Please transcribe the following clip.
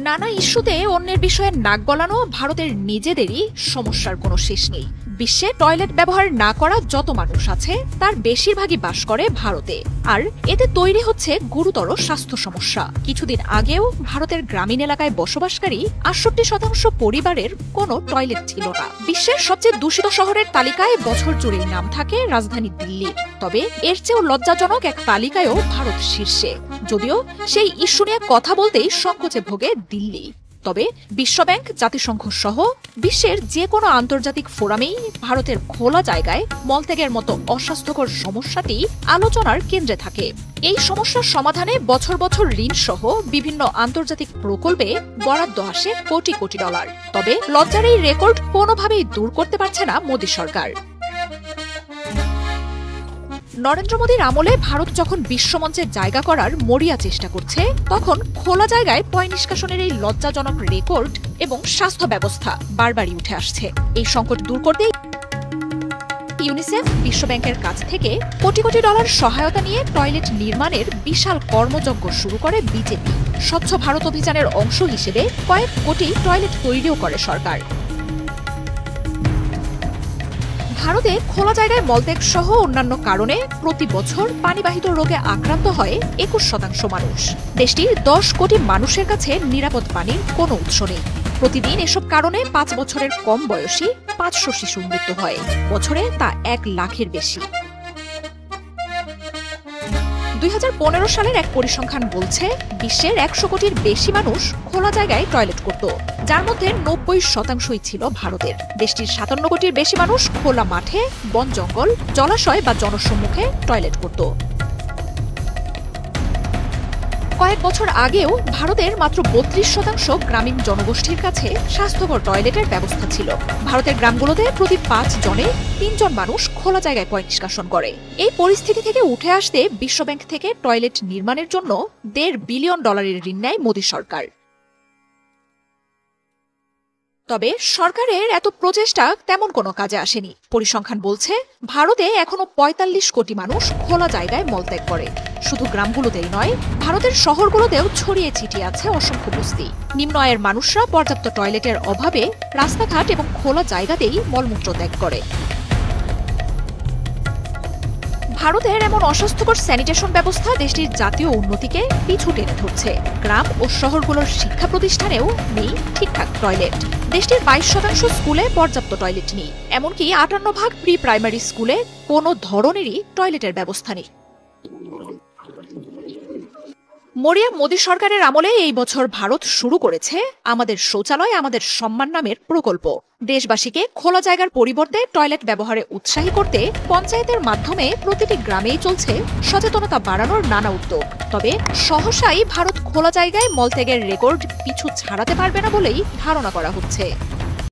নানা ইস্যুতে অন্যের বিষয়ে নাক গলানো ভারতের নিজেদেরই সমস্যার কোনো শেষ নেই। বিশ্বে টয়লেট ব্যবহার না করা যত মানুষ আছে তার বেশিরভাগই বাস করে ভারতে, আর এতে তৈরি হচ্ছে গুরুতর স্বাস্থ্য সমস্যা। কিছুদিন আগেও ভারতের গ্রামীণ এলাকায় বসবাসকারী ৬৮% পরিবারের কোনো টয়লেট ছিল না। বিশ্বের সবচেয়ে দূষিত শহরের তালিকায় বছর জুড়েই নাম থাকে রাজধানী দিল্লির। তবে এর চেয়েও লজ্জাজনক এক তালিকায়ও ভারত শীর্ষে, যদিও সেই ইস্যু নিয়ে কথা বলতেই সংকোচে ভোগে দিল্লি। তবে বিশ্বব্যাংক, জাতিসংঘ সহ বিশ্বের যে কোনো আন্তর্জাতিক ফোরামেই ভারতের খোলা জায়গায় মলত্যাগের মতো অস্বাস্থ্যকর সমস্যাটি আলোচনার কেন্দ্রে থাকে। এই সমস্যার সমাধানে বছর বছর ঋণ সহ বিভিন্ন আন্তর্জাতিক প্রকল্পে বরাদ্দ আসে কোটি কোটি ডলার। তবে লজ্জার এই রেকর্ড কোনোভাবেই দূর করতে পারছে না মোদী সরকার। নরেন্দ্র মোদীর আমলে ভারত যখন বিশ্বমঞ্চে জায়গা করার মরিয়া চেষ্টা করছে, তখন খোলা জায়গায় পয় নিষ্কাশনের এই লজ্জাজনক রেকর্ড এবং স্বাস্থ্য ব্যবস্থা বারবারই উঠে আসছে। এই সংকট দূর করতে ইউনিসেফ, বিশ্বব্যাংকের কাছ থেকে কোটি কোটি ডলার সহায়তা নিয়ে টয়লেট নির্মাণের বিশাল কর্মযজ্ঞ শুরু করে বিজেপি। স্বচ্ছ ভারত অভিযানের অংশ হিসেবে কয়েক কোটি টয়লেট তৈরিও করে সরকার। ভারতে খোলা জায়গায় মলত্যাগ সহ অন্যান্য কারণে প্রতি বছর পানিবাহিত রোগে আক্রান্ত হয় ২১% মানুষ। দেশটির ১০ কোটি মানুষের কাছে নিরাপদ পানির কোনো উৎস নেই। প্রতিদিন এসব কারণে ৫ বছরের কম বয়সী ৫০০ শিশুর মৃত্যু হয়। বছরে তা ১ লাখের বেশি। ২০১৫ সালের এক পরিসংখ্যান বলছে, বিশ্বের ১০০ কোটির বেশি মানুষ খোলা জায়গায় টয়লেট করত, যার মধ্যে ৯০% ছিল ভারতের। দেশটির ৫৭ কোটির বেশি মানুষ খোলা মাঠে, বন জঙ্গল, জলাশয় বা জনসম্মুখে টয়লেট করত। কয়েক বছর আগেও ভারতের মাত্র ৩২% গ্রামীণ জনগোষ্ঠীর কাছে স্বাস্থ্যকর টয়লেটের ব্যবস্থা ছিল। ভারতের গ্রামগুলোতে প্রতি ৫ জনে ৩ জন মানুষ খোলা জায়গায় পয় নিষ্কাশন করে। এই পরিস্থিতি থেকে উঠে আসতে বিশ্বব্যাংক থেকে টয়লেট নির্মাণের জন্য $১.৫ বিলিয়ন ঋণ নেয় মোদী সরকার। তবে সরকারের এত প্রচেষ্টা তেমন কোনো কাজে আসেনি। পরিসংখ্যান বলছে, ভারতে এখনো ৪৫ কোটি মানুষ খোলা জায়গায় মলত্যাগ করে। শুধু গ্রামগুলোতেই নয়, ভারতের শহরগুলোতেও ছড়িয়ে ছিটিয়ে আছে অসংখ্য বস্তি। নিম্ন আয়ের মানুষরা পর্যাপ্ত টয়লেটের অভাবে রাস্তাঘাট এবং খোলা জায়গাতেই মলমূত্র ত্যাগ করে। ভারতের এমন অস্বাস্থ্যকর স্যানিটেশন ব্যবস্থা দেশটির জাতীয় উন্নতিকে পিছু টেনে ধরছে। গ্রাম ও শহরগুলোর শিক্ষা প্রতিষ্ঠানেও নেই ঠিকঠাক টয়লেট। দেশটির ২২% স্কুলে পর্যাপ্ত টয়লেট নেই, এমনকি ৫৮% প্রি প্রাইমারি স্কুলে কোনো ধরনেরই টয়লেটের ব্যবস্থা নেই। মরিয়া মোদী সরকারের আমলে এই বছর ভারত শুরু করেছে আমাদের শৌচালয় আমাদের সম্মান নামের প্রকল্প। দেশবাসীকে খোলা জায়গার পরিবর্তে টয়লেট ব্যবহারে উৎসাহী করতে পঞ্চায়েতের মাধ্যমে প্রতিটি গ্রামেই চলছে সচেতনতা বাড়ানোর নানা উদ্যোগ। তবে সহসাই ভারত খোলা জায়গায় মলত্যাগের রেকর্ড পিছু ছাড়াতে পারবে না বলেই ধারণা করা হচ্ছে।